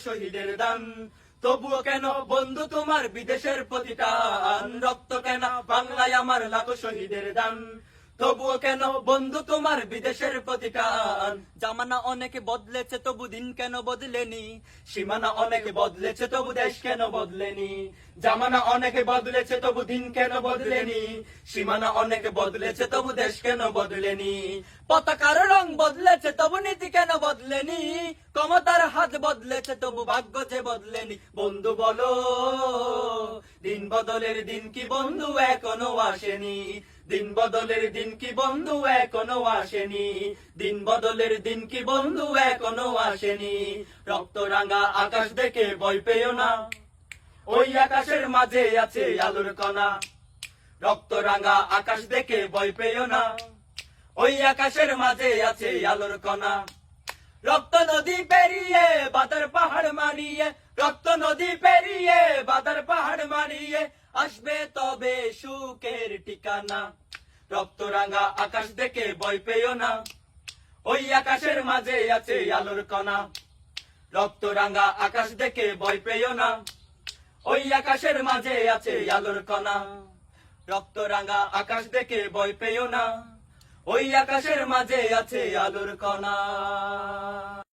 শহীদের দান। তবুও কেন বন্ধু তোমার বিদেশের প্রতি টান, রক্ত কেন বাংলায় আমার লাখো শহীদের দান। তবুও কেন বন্ধু তোমার বিদেশের প্রতি টান। জামানা অনেক বদলেছে তবু দিন কেন বদলেনি, সীমানা অনেক বদলেছে তবু দেশ কেন বদলেনি। জামানা অনেক বদলেছে তবু দিন কেন বদলেনি, সীমানা অনেক বদলেছে তবু দেশ কেন বদলেনি। পতাকার রং বদলেছে তবু নীতি কেন বদলেনি, ক্ষমতার হাত বদলেছে তবু ভাগ্য যে বদলেনি। বন্ধু বলো, দিন বদলের দিন কি বন্ধু এখনো আসেনি? দিন বদলের দিন কি বন্ধু এখনো আসেনি? দিন বদলের দিন কি বন্ধু এখনো আসেনি? রক্ত রাঙা আকাশ দেখে ভয় পেও না, ওই আকাশের মাঝে আছে আলোর কণা। রক্ত রাঙা আকাশ দেখে ভয় পেও না, ওই আকাশের মাঝে আছে আলোর কণা। রক্ত নদী পেরিয়ে বাদার পাহাড় মানিয়ে, রক্ত নদী পেরিয়ে বাদার পাহাড় মানিয়ে আসবে তবে সুখের ঠিকানা। রক্ত রাঙা আকাশ দেখে ভয় পেও না, ওই আকাশের মাঝে আছে আলোর কণা। রক্ত রাঙা আকাশ দেখে ভয় পেও না, ওই আকাশের মাঝে আছে আলোর কণা। রক্ত রাঙা আকাশ দেখে ভয় পেও না, ওই আকাশের মাঝে আছে আলোর কণা।